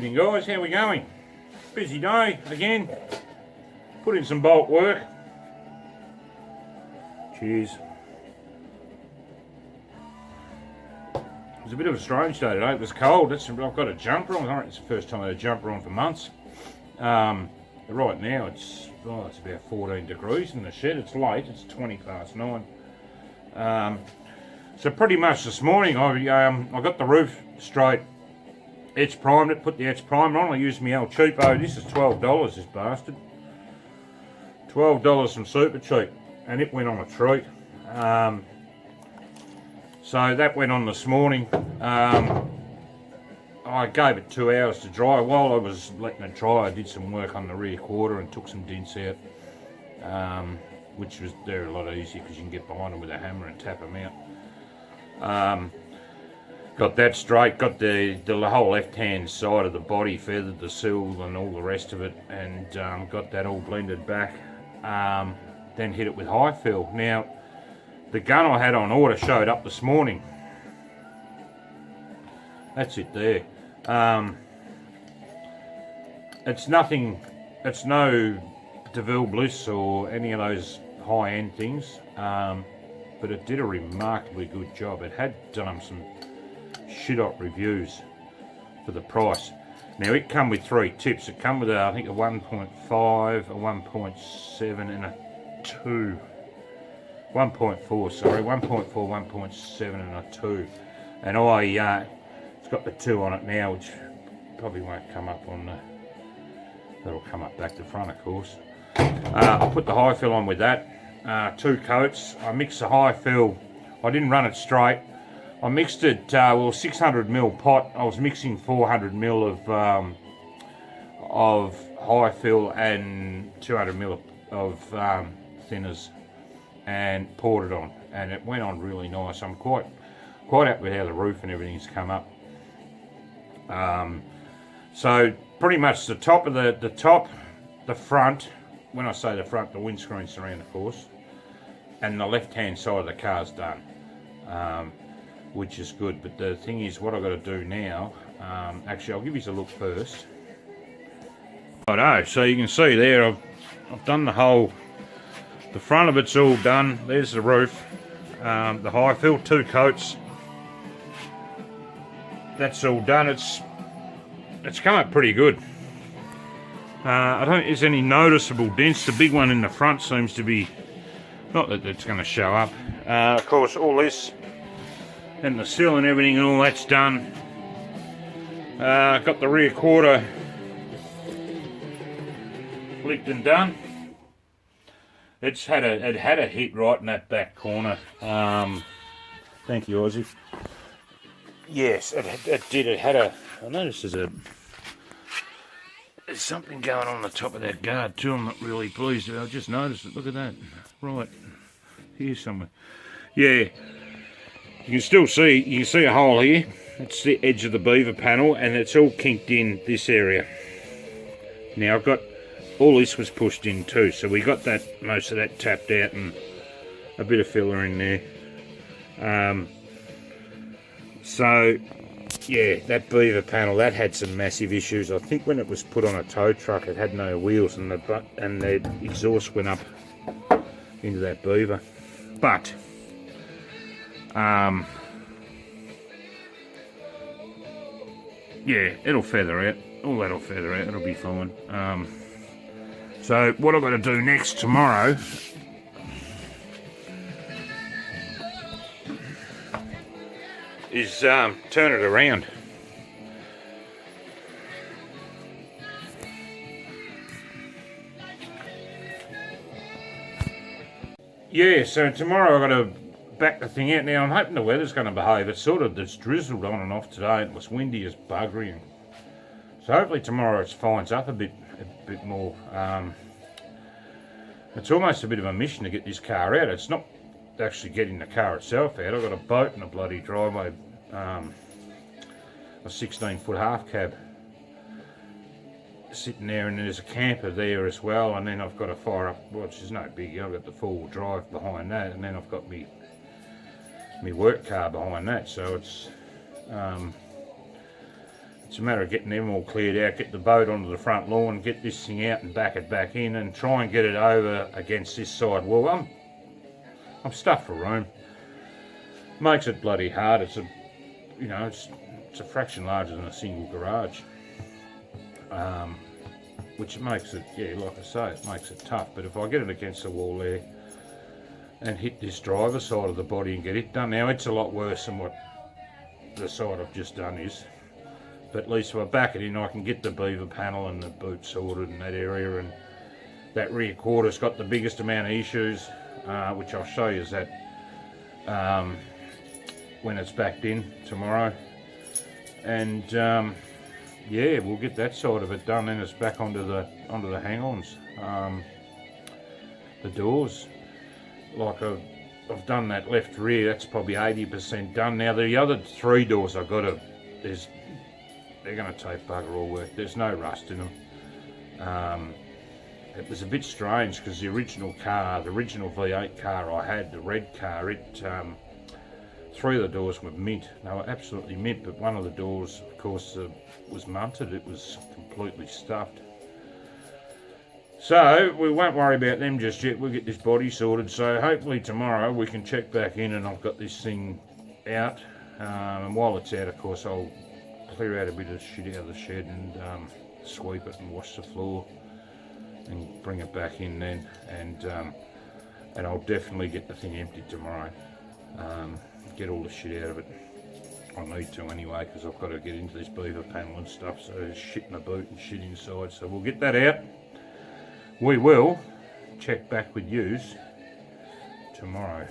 Evening guys, how we going? Busy day again. Put in some bolt work. Cheers. It was a bit of a strange day today. It was cold. I've got a jumper on. I think it's the first time I had a jumper on for months. Right now it's about 14 degrees in the shed. It's late. It's 9:20. So pretty much this morning I got the roof straight. Edge primed it, put the edge primer on. I used my old cheapo. This is $12, this bastard. $12 from Super Cheap, and it went on a treat. So that went on this morning. I gave it 2 hours to dry. While I was letting it dry, I did some work on the rear quarter and took some dents out, which was they're a lot easier because you can get behind them with a hammer and tap them out. Got that straight, got the whole left-hand side of the body feathered, the sill and all the rest of it, and got that all blended back. Then hit it with high fill. Now, the gun I had on order showed up this morning. That's it there. It's nothing, it's no DeVille Bliss or any of those high-end things, but it did a remarkably good job. It had done some shit-hot reviews for the price. Now it come with 3 tips. It come with I think a 1.5, a 1.7 and a 2. 1.4, sorry, 1.4, 1.7 and a 2. And it's got the 2 on it now, which probably won't come up on the, that'll come up back to front of course. I put the high fill on with that, 2 coats. I mixed the high fill, I didn't run it straight. I mixed it, 600ml pot. I was mixing 400ml of high fill and 200ml of thinners, and poured it on, and it went on really nice. I'm quite happy with how the roof and everything's come up. So pretty much the top of the front. When I say the front, the windscreen surround, of course, and the left-hand side of the car's done. Which is good, but the thing is, what I've got to do now, actually I'll give you a look first. Righto, so you can see there, I've done the front of it's all done. There's the roof, the high fill, 2 coats. That's all done. It's come up pretty good. I don't think there's any noticeable dents. The big one in the front seems to be, not that it's going to show up. Of course, all this and the sill and everything and all that's done. Got the rear quarter licked and done. It had a hit right in that back corner. Thank you, Aussie. Yes, it did. It had a. I noticed there's something going on the top of that guard too. I'm not really pleased. I just noticed it. Look at that. Right here somewhere. Yeah. You can see a hole here. It's the edge of the beaver panel, and it's all kinked in this area. Now I've got, all this was pushed in too, so we got that, most of that tapped out and a bit of filler in there. So yeah, that beaver panel, that had some massive issues. I think when it was put on a tow truck, it had no wheels, and the exhaust went up into that beaver. But yeah, it'll feather out. All that'll feather out. It'll be fine. So what I've got to do next tomorrow is turn it around. Yeah, so tomorrow I've got to back the thing out. Now I'm hoping the weather's going to behave. It's drizzled on and off today. It was windy as buggery, and so hopefully tomorrow it fines up a bit more. It's almost a bit of a mission to get this car out. It's not actually getting the car itself out. I've got a boat and a bloody driveway, a 16-foot half cab sitting there, and there's a camper there as well, and then I've got a fire up, which is no big. I've got the 4-wheel drive behind that, and then I've got me work car behind that. So it's It's a matter of getting them all cleared out, get the boat onto the front lawn, get this thing out and back it back in, and try and get it over against this side wall. I'm stuffed for room. Makes it bloody hard. It's a, you know, it's a fraction larger than a single garage, which makes it, yeah, like I say, it makes it tough. But if I get it against the wall there and hit this driver side of the body and get it done, now it's a lot worse than what the side I've just done is. But at least if I back it in, I can get the beaver panel and the boot sorted in that area, and that rear quarter's got the biggest amount of issues, which I'll show you that when it's backed in tomorrow. And yeah, we'll get that side of it done, and it's back onto the hang-ons. The doors, like I've done that left rear, that's probably 80% done. Now the other 3 doors I've got to, they're going to take bugger all work. There's no rust in them. It was a bit strange because the original car, the original V8 car I had, the red car, it 3 of the doors were mint. They were absolutely mint, but one of the doors, of course, was munted. It was completely stuffed. So we won't worry about them just yet. We'll get this body sorted. So hopefully tomorrow we can check back in and I've got this thing out. And while it's out, of course, I'll clear out a bit of shit out of the shed and sweep it and wash the floor and bring it back in then. And I'll definitely get the thing emptied tomorrow. Get all the shit out of it. I need to anyway, because I've got to get into this beaver panel and stuff, so there's shit in the boot and shit inside. So we'll get that out. We will check back with yous tomorrow.